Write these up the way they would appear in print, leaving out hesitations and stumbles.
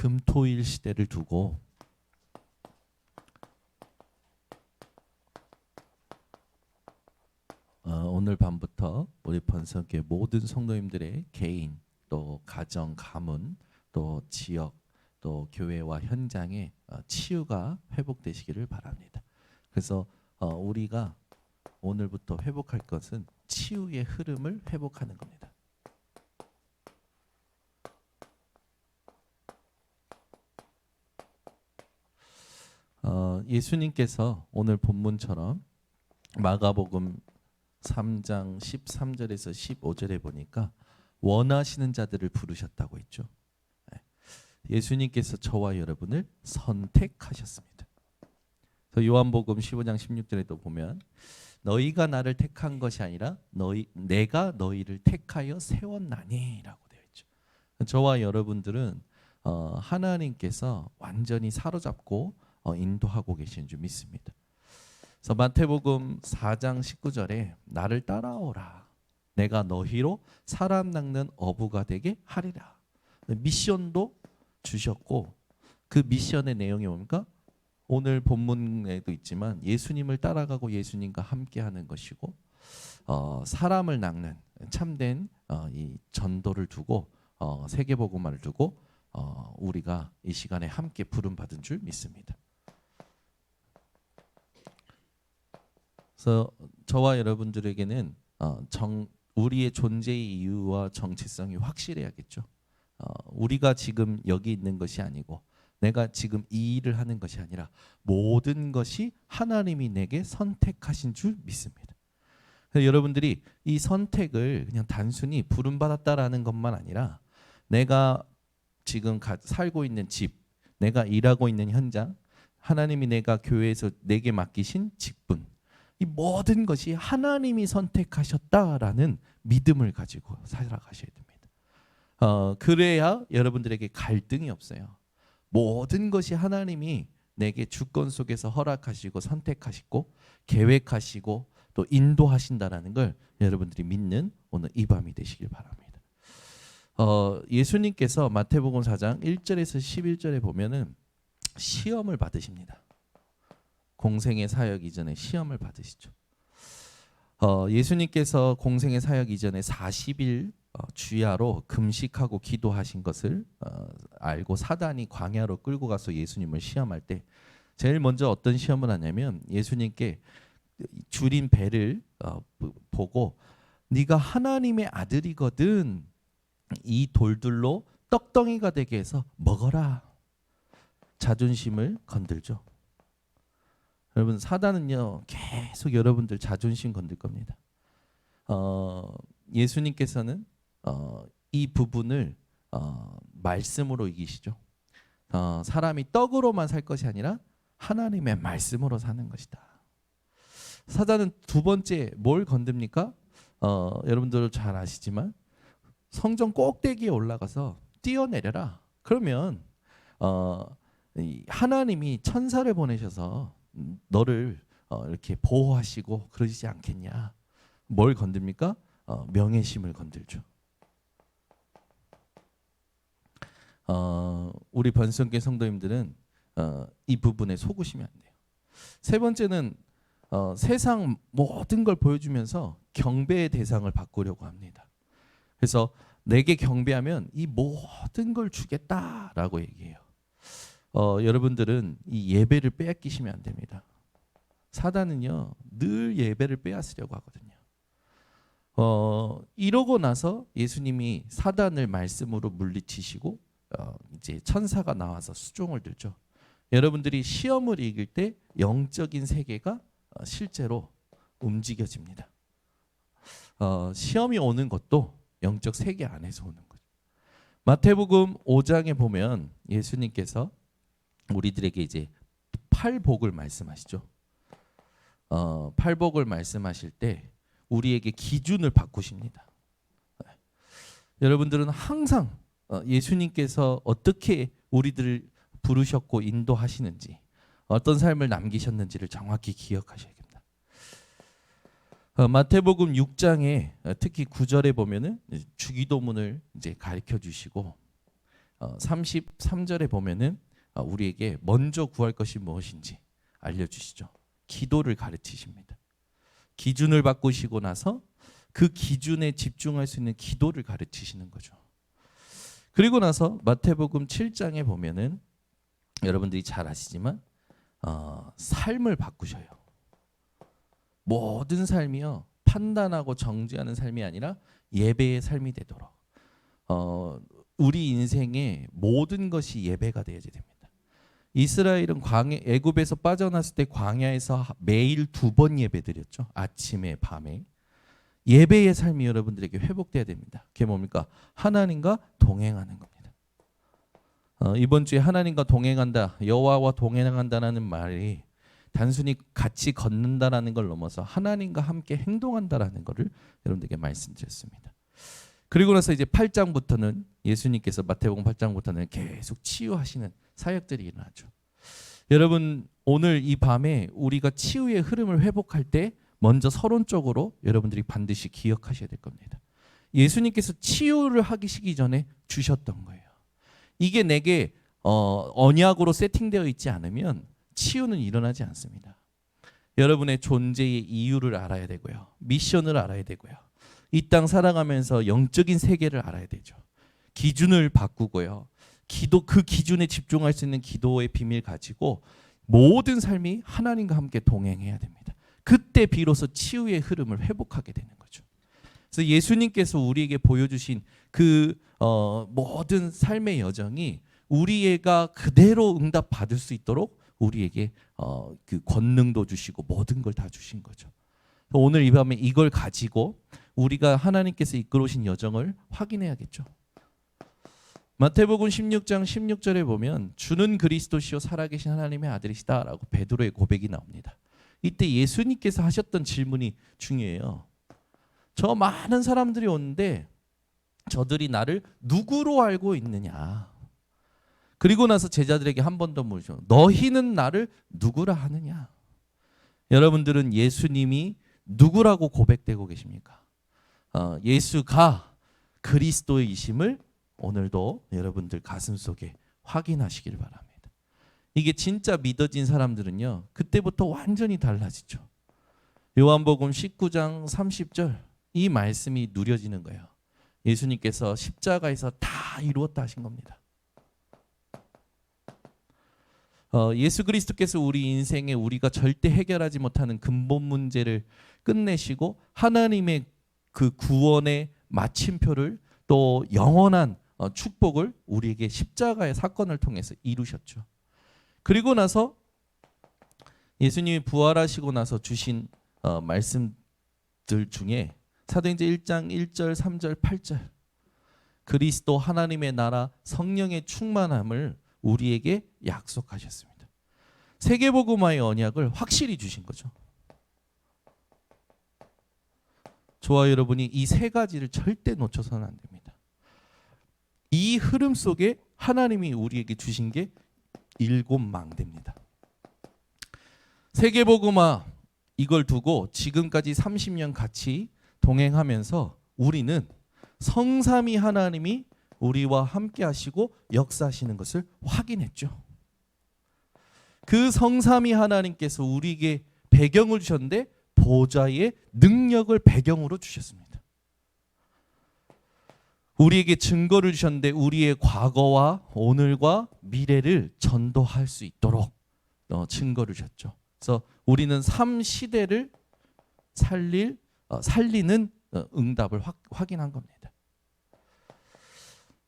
금토일 시대를 두고 오늘 밤부터 우리 번석의 모든 성도님들의 개인 또 가정 가문 또 지역 또 교회와 현장에 치유가 회복되시기를 바랍니다. 그래서 우리가 오늘부터 회복할 것은 치유의 흐름을 회복하는 겁니다. 예수님께서 오늘 본문처럼 마가복음 3장 13절에서 15절에 보니까 원하시는 자들을 부르셨다고 했죠. 예수님께서 저와 여러분을 선택하셨습니다. 요한복음 15장 16절에도 보면 너희가 나를 택한 것이 아니라 내가 너희를 택하여 세웠나니라고 되어 있죠. 저와 여러분들은 하나님께서 완전히 사로잡고 인도하고 계신 줄 믿습니다. 그래서 마태복음 4장 19절에 나를 따라오라 내가 너희로 사람 낚는 어부가 되게 하리라. 미션도 주셨고 그 미션의 내용이 뭡니까? 오늘 본문에도 있지만 예수님을 따라가고 예수님과 함께하는 것이고 사람을 낚는 참된 이 전도를 두고 세계복음화를 두고 우리가 이 시간에 함께 부름받은 줄 믿습니다. 그래서 저와 여러분들에게는 우리의 존재의 이유와 정체성이 확실해야겠죠. 우리가 지금 여기 있는 것이 아니고 내가 지금 이 일을 하는 것이 아니라 모든 것이 하나님이 내게 선택하신 줄 믿습니다. 여러분들이 이 선택을 그냥 단순히 부름받았다라는 것만 아니라 내가 지금 살고 있는 집, 내가 일하고 있는 현장, 하나님이 내가 교회에서 내게 맡기신 직분, 이 모든 것이 하나님이 선택하셨다라는 믿음을 가지고 살아가셔야 됩니다. 그래야 여러분들에게 갈등이 없어요. 모든 것이 하나님이 내게 주권 속에서 허락하시고 선택하시고 계획하시고 또 인도하신다라는 걸 여러분들이 믿는 오늘 이 밤이 되시길 바랍니다. 예수님께서 마태복음 4장 1절에서 11절에 보면은 시험을 받으십니다. 공생의 사역 이전에 시험을 받으시죠. 예수님께서 공생의 사역 이전에 40일 주야로 금식하고 기도하신 것을 알고 사단이 광야로 끌고 가서 예수님을 시험할 때 제일 먼저 어떤 시험을 하냐면 예수님께 줄인 배를 보고 네가 하나님의 아들이거든 이 돌들로 떡덩이가 되게 해서 먹어라. 자존심을 건들죠. 여러분 사단은요 계속 여러분들 자존심 건들 겁니다. 예수님께서는 이 부분을 말씀으로 이기시죠. 사람이 떡으로만 살 것이 아니라 하나님의 말씀으로 사는 것이다. 사단은 두 번째 뭘 건듭니까? 여러분들 잘 아시지만 성전 꼭대기에 올라가서 뛰어내려라. 그러면 하나님이 천사를 보내셔서 너를 이렇게 보호하시고 그러지 않겠냐. 뭘 건듭니까? 명예심을 건들죠. 우리 번성교회 성도님들은 이 부분에 속으시면 안 돼요. 세 번째는 세상 모든 걸 보여주면서 경배의 대상을 바꾸려고 합니다. 그래서 내게 경배하면 이 모든 걸 주겠다라고 얘기해요. 여러분들은 이 예배를 빼앗기시면 안 됩니다. 사단은요 늘 예배를 빼앗으려고 하거든요. 이러고 나서 예수님이 사단을 말씀으로 물리치시고 이제 천사가 나와서 수종을 들죠. 여러분들이 시험을 이길 때 영적인 세계가 실제로 움직여집니다. 시험이 오는 것도 영적 세계 안에서 오는 거죠. 마태복음 5장에 보면 예수님께서 우리들에게 이제 팔복을 말씀하시죠. 팔복을 말씀하실 때 우리에게 기준을 바꾸십니다. 여러분들은 항상 예수님께서 어떻게 우리들을 부르셨고 인도하시는지 어떤 삶을 남기셨는지를 정확히 기억하셔야 됩니다. 마태복음 6장에 특히 9절에 보면은 주기도문을 이제 가르쳐 주시고 33절에 보면은 우리에게 먼저 구할 것이 무엇인지 알려주시죠. 기도를 가르치십니다. 기준을 바꾸시고 나서 그 기준에 집중할 수 있는 기도를 가르치시는 거죠. 그리고 나서 마태복음 7장에 보면은 여러분들이 잘 아시지만 삶을 바꾸셔요. 모든 삶이요, 판단하고 정죄하는 삶이 아니라 예배의 삶이 되도록 우리 인생의 모든 것이 예배가 되어야 됩니다. 이스라엘은 애굽에서 빠져났을 때 광야에서 매일 2번 예배드렸죠. 아침에 밤에. 예배의 삶이 여러분들에게 회복돼야 됩니다. 그게 뭡니까? 하나님과 동행하는 겁니다. 이번 주에 하나님과 동행한다, 여호와와 동행한다라는 말이 단순히 같이 걷는다라는 걸 넘어서 하나님과 함께 행동한다라는 것을 여러분들에게 말씀드렸습니다. 그리고 나서 이제 8장부터는 예수님께서 마태복음 8장부터는 계속 치유하시는 사역들이 일어나죠. 여러분, 오늘 이 밤에 우리가 치유의 흐름을 회복할 때 먼저 서론적으로 여러분들이 반드시 기억하셔야 될 겁니다. 예수님께서 치유를 하시기 전에 주셨던 거예요. 이게 내게 언약으로 세팅되어 있지 않으면 치유는 일어나지 않습니다. 여러분의 존재의 이유를 알아야 되고요. 미션을 알아야 되고요. 이 땅 살아가면서 영적인 세계를 알아야 되죠. 기준을 바꾸고요. 그 기준에 집중할 수 있는 기도의 비밀 가지고 모든 삶이 하나님과 함께 동행해야 됩니다. 그때 비로소 치유의 흐름을 회복하게 되는 거죠. 그래서 예수님께서 우리에게 보여주신 그 모든 삶의 여정이 우리가 그대로 응답 받을 수 있도록 우리에게 그 권능도 주시고 모든 걸 다 주신 거죠. 오늘 이 밤에 이걸 가지고 우리가 하나님께서 이끌어오신 여정을 확인해야겠죠. 마태복음 16장 16절에 보면 주는 그리스도시요 살아계신 하나님의 아들이시다라고 베드로의 고백이 나옵니다. 이때 예수님께서 하셨던 질문이 중요해요. 저 많은 사람들이 오는데 저들이 나를 누구로 알고 있느냐. 그리고 나서 제자들에게 한 번 더 물으죠. 너희는 나를 누구라 하느냐. 여러분들은 예수님이 누구라고 고백되고 계십니까? 예수가 그리스도이심을 오늘도 여러분들 가슴속에 확인하시길 바랍니다. 이게 진짜 믿어진 사람들은요, 그때부터 완전히 달라지죠. 요한복음 19장 30절 이 말씀이 누려지는 거예요. 예수님께서 십자가에서 다 이루었다 하신 겁니다. 예수 그리스도께서 우리 인생에 우리가 절대 해결하지 못하는 근본 문제를 끝내시고 하나님의 그 구원의 마침표를 또 영원한 축복을 우리에게 십자가의 사건을 통해서 이루셨죠. 그리고 나서 예수님이 부활하시고 나서 주신 말씀들 중에 사도행전 1장 1절 3절 8절 그리스도 하나님의 나라 성령의 충만함을 우리에게 약속하셨습니다. 세계복음화의 언약을 확실히 주신 거죠. 저와 여러분이 이 세 가지를 절대 놓쳐서는 안 됩니다. 이 흐름 속에 하나님이 우리에게 주신 게 7망대입니다. 세계복음화 이걸 두고 지금까지 30년 같이 동행하면서 우리는 성삼위 하나님이 우리와 함께 하시고 역사하시는 것을 확인했죠. 그 성삼위 하나님께서 우리에게 배경을 주셨는데 보좌의 능력을 배경으로 주셨습니다. 우리에게 증거를 주셨는데 우리의 과거와 오늘과 미래를 전도할 수 있도록 증거를 주셨죠. 그래서 우리는 삶 시대를 살리는 응답을 확인한 겁니다.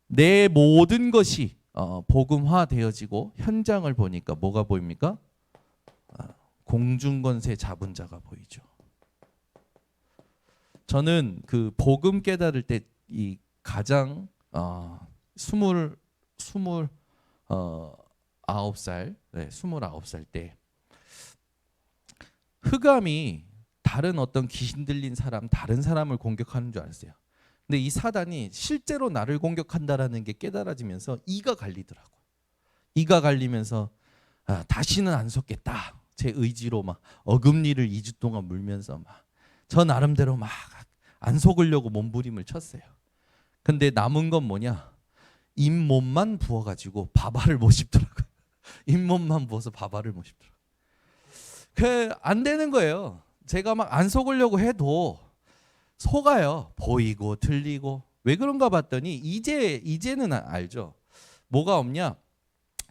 내 모든 것이 복음화되어지고 현장을 보니까 뭐가 보입니까? 공중권세 잡은 자가 보이죠. 저는 그 복음 깨달을 때 이 가장 29살 때 흑암이 다른 어떤 귀신 들린 사람, 다른 사람을 공격하는 줄 알았어요. 근데 이 사단이 실제로 나를 공격한다라는 게 깨달아지면서 이가 갈리더라고요. 이가 갈리면서 다시는 안 속겠다. 제 의지로 막 어금니를 2주 동안 물면서 막 저 나름대로 막 안 속으려고 몸부림을 쳤어요. 근데 남은 건 뭐냐? 잇몸만 부어가지고 바바를 못 씹더라고요. 잇몸만 부어서 바바를 못 씹더라고요. 안 되는 거예요. 제가 막 안 속으려고 해도 속아요. 보이고 들리고. 왜 그런가 봤더니 이제는 알죠. 뭐가 없냐?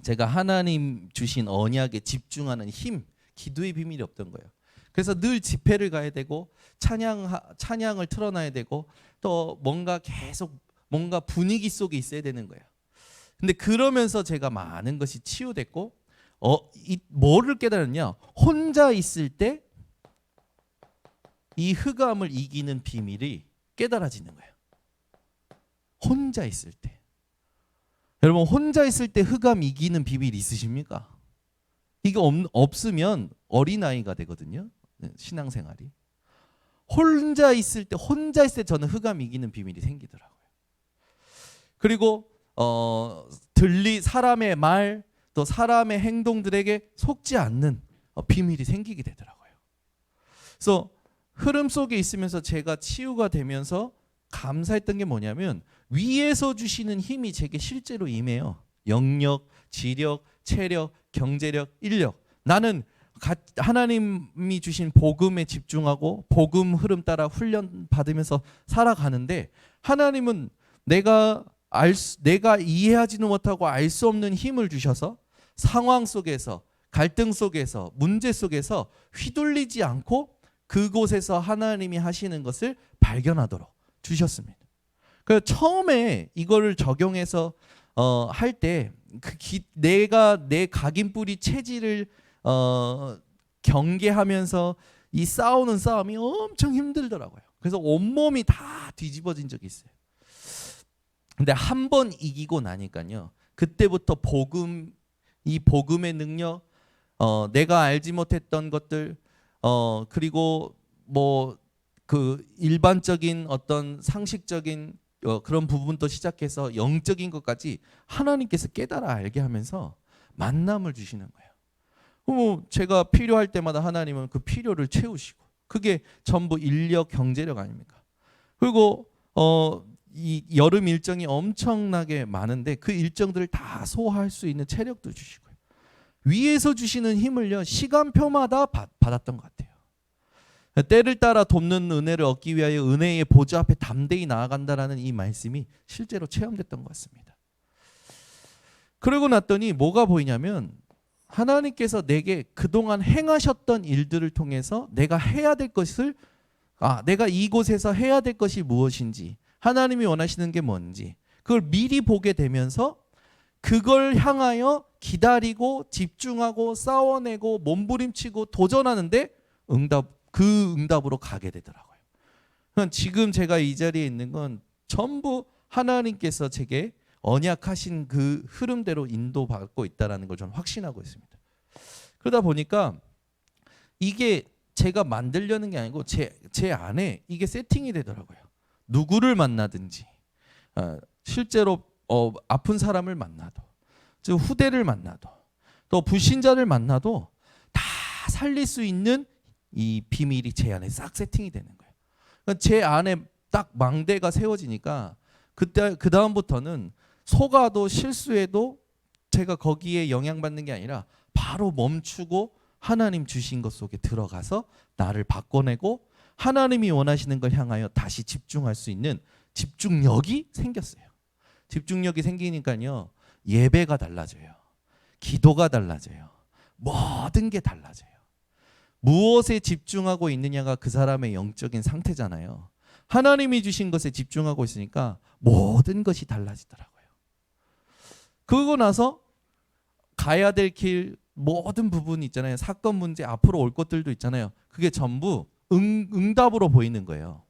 제가 하나님 주신 언약에 집중하는 힘, 기도의 비밀이 없던 거예요. 그래서 늘 집회를 가야 되고 찬양을 틀어놔야 되고 또 뭔가 계속 뭔가 분위기 속에 있어야 되는 거예요. 근데 그러면서 제가 많은 것이 치유됐고 뭐를 깨달았냐? 혼자 있을 때 이 흑암을 이기는 비밀이 깨달아지는 거예요. 혼자 있을 때. 여러분 혼자 있을 때 흑암 이기는 비밀 있으십니까? 이게 없으면 어린아이가 되거든요. 신앙생활이. 혼자 있을 때 저는 흑암 이기는 비밀이 생기더라고요. 그리고 사람의 말 또 사람의 행동들에게 속지 않는 비밀이 생기게 되더라고요. 그래서 흐름 속에 있으면서 제가 치유가 되면서 감사했던 게 뭐냐면 위에서 주시는 힘이 제게 실제로 임해요. 영력, 지력, 체력, 경제력, 인력. 나는 하나님이 주신 복음에 집중하고 복음 흐름 따라 훈련 받으면서 살아가는데 하나님은 내가 이해하지는 못하고 알 수 없는 힘을 주셔서 상황 속에서 갈등 속에서 문제 속에서 휘둘리지 않고 그곳에서 하나님이 하시는 것을 발견하도록 주셨습니다. 그래서 처음에 이거를 적용해서 할 때 내가 내 각인뿌리 체질을 경계하면서 이 싸우는 싸움이 엄청 힘들더라고요. 그래서 온몸이 다 뒤집어진 적이 있어요. 근데 한 번 이기고 나니까요. 그때부터 이 복음의 능력, 내가 알지 못했던 것들, 그리고 뭐 그 일반적인 어떤 상식적인 그런 부분도 시작해서 영적인 것까지 하나님께서 깨달아 알게 하면서 만남을 주시는 거예요. 제가 필요할 때마다 하나님은 그 필요를 채우시고 그게 전부 인력, 경제력 아닙니까? 그리고 이 여름 일정이 엄청나게 많은데 그 일정들을 다 소화할 수 있는 체력도 주시고요. 위에서 주시는 힘을요 시간표마다 받았던 것 같아요. 때를 따라 돕는 은혜를 얻기 위하여 은혜의 보좌 앞에 담대히 나아간다라는 이 말씀이 실제로 체험됐던 것 같습니다. 그러고 났더니 뭐가 보이냐면 하나님께서 내게 그동안 행하셨던 일들을 통해서 내가 해야 될 것을 내가 이곳에서 해야 될 것이 무엇인지 하나님이 원하시는 게 뭔지 그걸 미리 보게 되면서 그걸 향하여 기다리고 집중하고 싸워내고 몸부림치고 도전하는데 그 응답으로 가게 되더라고요. 지금 제가 이 자리에 있는 건 전부 하나님께서 제게 언약하신 그 흐름대로 인도받고 있다는 걸 저는 확신하고 있습니다. 그러다 보니까 이게 제가 만들려는 게 아니고 제 안에 이게 세팅이 되더라고요. 누구를 만나든지 실제로 아픈 사람을 만나도 즉 후대를 만나도 또 불신자를 만나도 다 살릴 수 있는 이 비밀이 제 안에 싹 세팅이 되는 거예요. 그러니까 제 안에 딱 망대가 세워지니까 그 다음부터는 속아도 실수해도 제가 거기에 영향받는 게 아니라 바로 멈추고 하나님 주신 것 속에 들어가서 나를 바꿔내고 하나님이 원하시는 걸 향하여 다시 집중할 수 있는 집중력이 생겼어요. 집중력이 생기니까요. 예배가 달라져요. 기도가 달라져요. 모든 게 달라져요. 무엇에 집중하고 있느냐가 그 사람의 영적인 상태잖아요. 하나님이 주신 것에 집중하고 있으니까 모든 것이 달라지더라고요. 그러고 나서 가야 될 길 모든 부분이 있잖아요. 사건 문제 앞으로 올 것들도 있잖아요. 그게 전부 응답으로 보이는 거예요.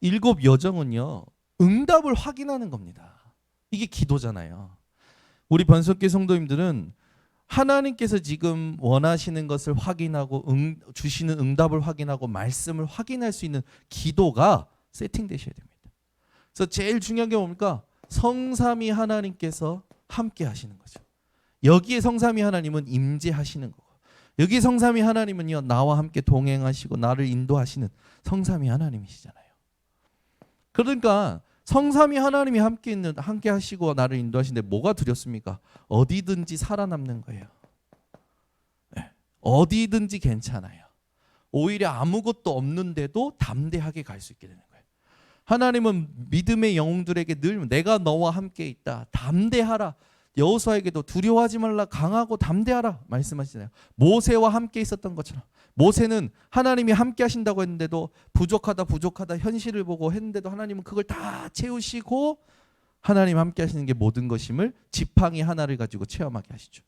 7 여정은요. 응답을 확인하는 겁니다. 이게 기도잖아요. 우리 번석교 성도님들은 하나님께서 지금 원하시는 것을 확인하고 주시는 응답을 확인하고 말씀을 확인할 수 있는 기도가 세팅되셔야 됩니다. 그래서 제일 중요한 게 뭡니까? 성삼위 하나님께서 함께 하시는 거죠. 여기에 성삼위 하나님은 임재하시는 거고 여기 성삼위 하나님은요 나와 함께 동행하시고 나를 인도하시는 성삼위 하나님이시잖아요. 그러니까 성삼위 하나님이 함께 하시고 나를 인도하시는데 뭐가 두렵습니까? 어디든지 살아남는 거예요. 네. 어디든지 괜찮아요. 오히려 아무것도 없는데도 담대하게 갈 수 있게 되는 거예요. 하나님은 믿음의 영웅들에게 늘 내가 너와 함께 있다. 담대하라. 여호수아에게도 두려워하지 말라. 강하고 담대하라 말씀하시잖아요. 모세와 함께 있었던 것처럼. 모세는 하나님이 함께 하신다고 했는데도 부족하다 현실을 보고 했는데도 하나님은 그걸 다 채우시고 하나님 함께 하시는 게 모든 것임을 지팡이 하나를 가지고 체험하게 하시죠.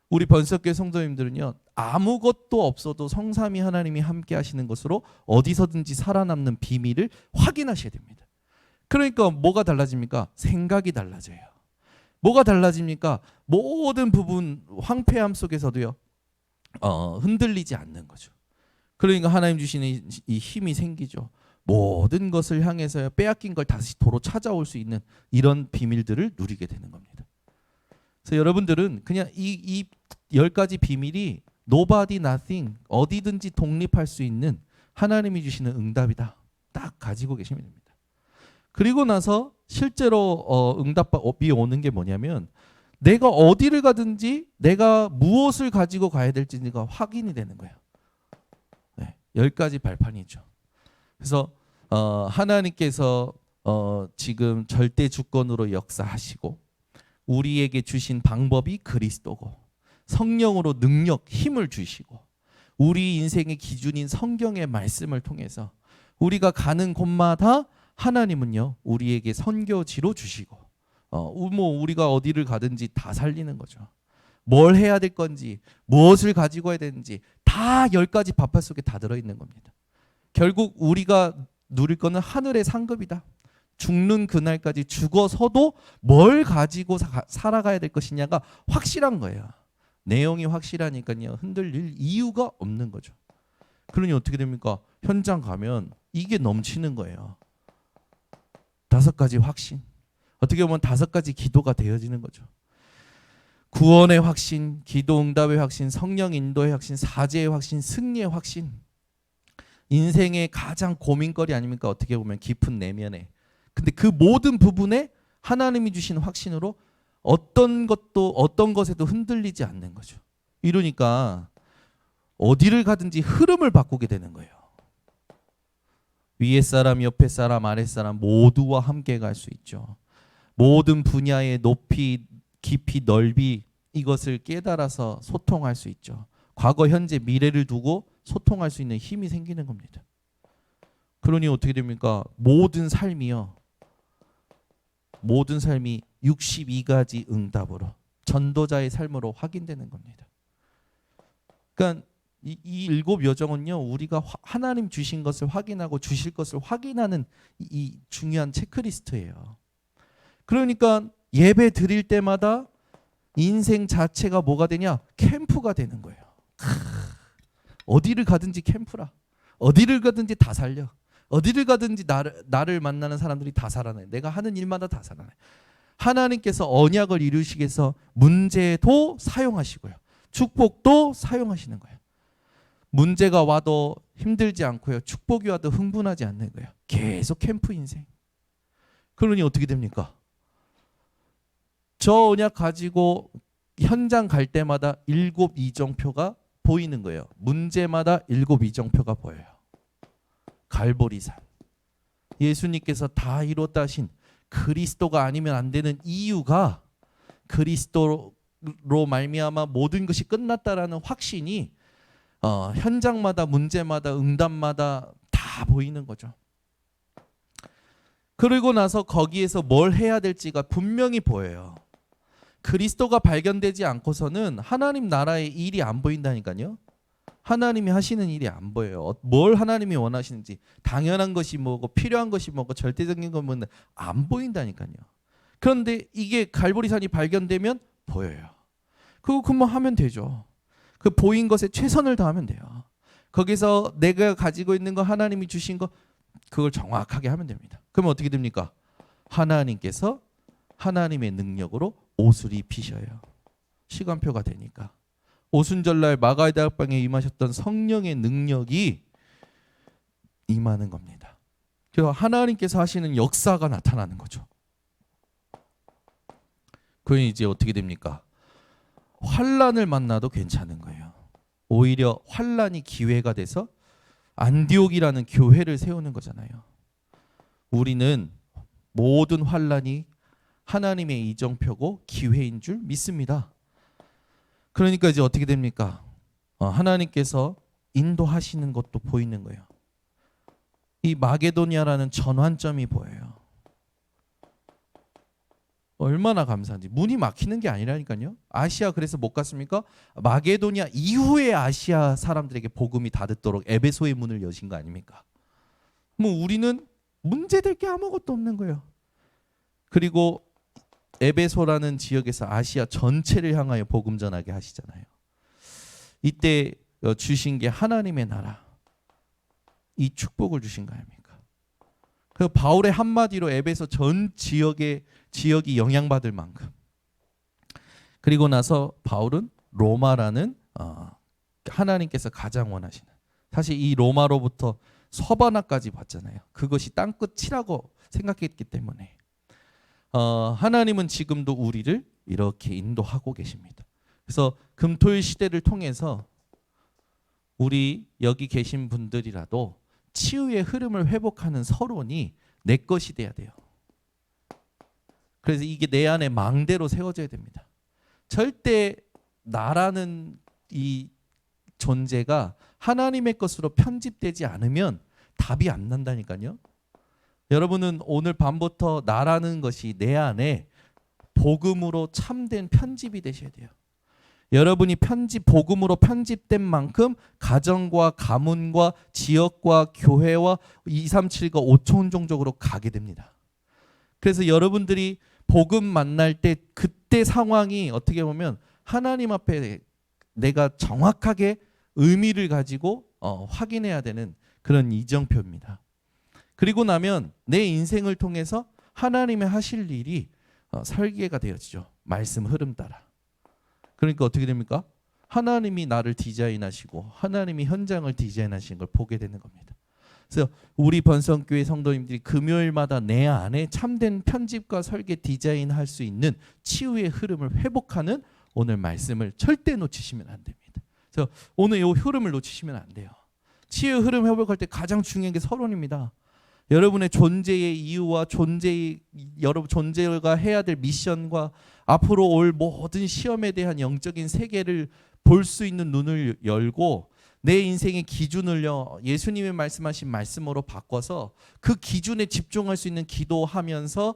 우리 번석교회 성도님들은요, 아무것도 없어도 성삼위 하나님이 함께 하시는 것으로 어디서든지 살아남는 비밀을 확인하셔야 됩니다. 그러니까 뭐가 달라집니까? 생각이 달라져요. 뭐가 달라집니까? 모든 부분 황폐함 속에서도요, 흔들리지 않는 거죠. 그러니까 하나님 주시는 이 힘이 생기죠. 모든 것을 향해서 빼앗긴 걸 다시 도로 찾아올 수 있는 이런 비밀들을 누리게 되는 겁니다. 그래서 여러분들은 그냥 이 10가지 비밀이 nobody, nothing, 어디든지 독립할 수 있는 하나님이 주시는 응답이다. 딱 가지고 계시면 됩니다. 그리고 나서 실제로 응답이 오는 게 뭐냐면 내가 어디를 가든지 내가 무엇을 가지고 가야 될지가 확인이 되는 거예요. 네, 10가지 발판이죠. 그래서 하나님께서 지금 절대 주권으로 역사하시고 우리에게 주신 방법이 그리스도고 성령으로 능력, 힘을 주시고 우리 인생의 기준인 성경의 말씀을 통해서 우리가 가는 곳마다 하나님은요 우리에게 선교지로 주시고 우리가 어디를 가든지 다 살리는 거죠. 뭘 해야 될 건지 무엇을 가지고 해야 되는지 다 10가지 밥알 속에 다 들어있는 겁니다. 결국 우리가 누릴 거는 하늘의 상급이다. 죽는 그날까지 죽어서도 뭘 가지고 살아가야 될 것이냐가 확실한 거예요. 내용이 확실하니까요 흔들릴 이유가 없는 거죠. 그러니 어떻게 됩니까? 현장 가면 이게 넘치는 거예요. 5가지 확신. 어떻게 보면 5가지 기도가 되어지는 거죠. 구원의 확신, 기도 응답의 확신, 성령 인도의 확신, 사죄의 확신, 승리의 확신. 인생의 가장 고민거리 아닙니까? 어떻게 보면 깊은 내면에. 근데 그 모든 부분에 하나님이 주신 확신으로 어떤 것에도 흔들리지 않는 거죠. 이러니까 어디를 가든지 흐름을 바꾸게 되는 거예요. 위에 사람, 옆에 사람, 아래 사람 모두와 함께 갈 수 있죠. 모든 분야의 높이, 깊이, 넓이 이것을 깨달아서 소통할 수 있죠. 과거, 현재, 미래를 두고 소통할 수 있는 힘이 생기는 겁니다. 그러니 어떻게 됩니까? 모든 삶이 62가지 응답으로 전도자의 삶으로 확인되는 겁니다. 그러니까 이 7 여정은요 우리가 하나님 주신 것을 확인하고 주실 것을 확인하는 이 중요한 체크리스트예요. 그러니까 예배 드릴 때마다 인생 자체가 뭐가 되냐? 캠프가 되는 거예요. 어디를 가든지 캠프라. 어디를 가든지 다 살려. 어디를 가든지 나를 만나는 사람들이 다 살아나요. 내가 하는 일마다 다 살아나요. 하나님께서 언약을 이루시기 위해서 문제도 사용하시고요. 축복도 사용하시는 거예요. 문제가 와도 힘들지 않고요. 축복이 와도 흥분하지 않는 거예요. 계속 캠프 인생. 그러니 어떻게 됩니까? 저 언약 가지고 현장 갈 때마다 7 이정표가 보이는 거예요. 문제마다 7 이정표가 보여요. 갈보리산. 예수님께서 다 이뤘다 하신 그리스도가 아니면 안 되는 이유가 그리스도로 말미암아 모든 것이 끝났다라는 확신이 현장마다 문제마다 응답마다 다 보이는 거죠. 그리고 나서 거기에서 뭘 해야 될지가 분명히 보여요. 그리스도가 발견되지 않고서는 하나님 나라의 일이 안 보인다니까요. 하나님이 하시는 일이 안 보여요. 뭘 하나님이 원하시는지 당연한 것이 뭐고 필요한 것이 뭐고 절대적인 것은 안 보인다니까요. 그런데 이게 갈보리산이 발견되면 보여요. 그만 하면 되죠. 그 보인 것에 최선을 다하면 돼요. 거기서 내가 가지고 있는 거 하나님이 주신 거 그걸 정확하게 하면 됩니다. 그러면 어떻게 됩니까? 하나님께서 하나님의 능력으로 옷을 입히셔요. 시간표가 되니까. 오순절날 마가의 다락방에 임하셨던 성령의 능력이 임하는 겁니다. 그래서 하나님께서 하시는 역사가 나타나는 거죠. 그럼 이제 어떻게 됩니까? 환란을 만나도 괜찮은 거예요. 오히려 환란이 기회가 돼서 안디옥이라는 교회를 세우는 거잖아요. 우리는 모든 환란이 하나님의 이정표고 기회인 줄 믿습니다. 그러니까 이제 어떻게 됩니까? 하나님께서 인도하시는 것도 보이는 거예요. 이 마게도니아라는 전환점이 보여요. 얼마나 감사한지. 문이 막히는 게 아니라니까요. 아시아 그래서 못 갔습니까? 마게도니아 이후에 아시아 사람들에게 복음이 닿도록 에베소의 문을 여신 거 아닙니까? 뭐 우리는 문제될 게 아무것도 없는 거예요. 그리고 에베소라는 지역에서 아시아 전체를 향하여 복음 전하게 하시잖아요. 이때 주신 게 하나님의 나라, 이 축복을 주신 거 아닙니까? 그 바울의 한마디로 에베소 전 지역이 영향받을 만큼. 그리고 나서 바울은 로마라는 하나님께서 가장 원하시는, 사실 이 로마로부터 서바나까지 봤잖아요. 그것이 땅끝이라고 생각했기 때문에 하나님은 지금도 우리를 이렇게 인도하고 계십니다. 그래서 금토일 시대를 통해서 우리 여기 계신 분들이라도 치유의 흐름을 회복하는 서론이 내 것이 돼야 돼요. 그래서 이게 내 안에 망대로 세워져야 됩니다. 절대 나라는 이 존재가 하나님의 것으로 편집되지 않으면 답이 안 난다니까요. 여러분은 오늘 밤부터 나라는 것이 내 안에 복음으로 참된 편집이 되셔야 돼요. 여러분이 복음으로 편집된 만큼 가정과 가문과 지역과 교회와 237과 5촌종족으로 가게 됩니다. 그래서 여러분들이 복음 만날 때 그때 상황이 어떻게 보면 하나님 앞에 내가 정확하게 의미를 가지고 확인해야 되는 그런 이정표입니다. 그리고 나면 내 인생을 통해서 하나님의 하실 일이 설계가 되어지죠. 말씀 흐름 따라. 그러니까 어떻게 됩니까? 하나님이 나를 디자인하시고 하나님이 현장을 디자인하시는 걸 보게 되는 겁니다. 그래서 우리 번성교회 성도님들이 금요일마다 내 안에 참된 편집과 설계 디자인할 수 있는 치유의 흐름을 회복하는 오늘 말씀을 절대 놓치시면 안 됩니다. 그래서 오늘 이 흐름을 놓치시면 안 돼요. 치유의 흐름 회복할 때 가장 중요한 게 서론입니다. 여러분의 존재의 이유와 여러분 존재가 해야 될 미션과 앞으로 올 모든 시험에 대한 영적인 세계를 볼 수 있는 눈을 열고 내 인생의 기준을요 예수님이 말씀하신 말씀으로 바꿔서 그 기준에 집중할 수 있는 기도하면서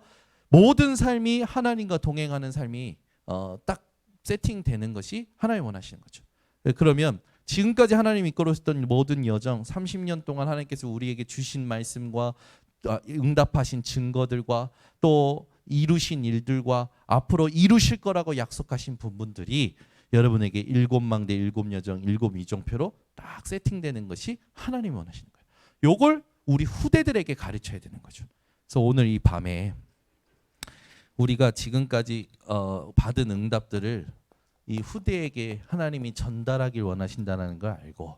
모든 삶이 하나님과 동행하는 삶이 딱 세팅되는 것이 하나님 원하시는 거죠. 그러면 지금까지 하나님이 이끌어오셨던 모든 여정 30년 동안 하나님께서 우리에게 주신 말씀과 응답하신 증거들과 또 이루신 일들과 앞으로 이루실 거라고 약속하신 부분들이 여러분에게 7망대 7여정 7이정표로 딱 세팅되는 것이 하나님이 원하시는 거예요. 요걸 우리 후대들에게 가르쳐야 되는 거죠. 그래서 오늘 이 밤에 우리가 지금까지 받은 응답들을 이 후대에게 하나님이 전달하길 원하신다는 걸 알고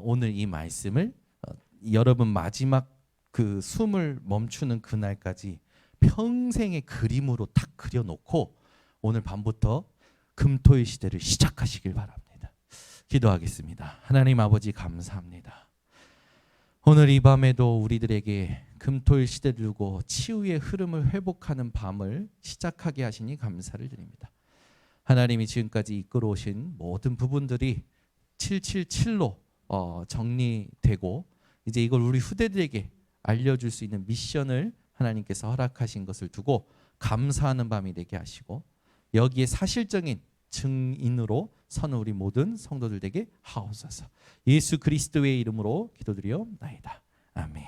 오늘 이 말씀을 여러분 마지막 그 숨을 멈추는 그날까지 평생의 그림으로 딱 그려놓고 오늘 밤부터 금토일 시대를 시작하시길 바랍니다. 기도하겠습니다. 하나님 아버지 감사합니다. 오늘 이 밤에도 우리들에게 금토일 시대를 두고 치유의 흐름을 회복하는 밤을 시작하게 하시니 감사를 드립니다. 하나님이 지금까지 이끌어오신 모든 부분들이 777로 정리되고 이제 이걸 우리 후대들에게 알려줄 수 있는 미션을 하나님께서 허락하신 것을 두고 감사하는 밤이 되게 하시고 여기에 사실적인 증인으로 서는 우리 모든 성도들 되게 하옵소서. 예수 그리스도의 이름으로 기도드리옵나이다. 아멘.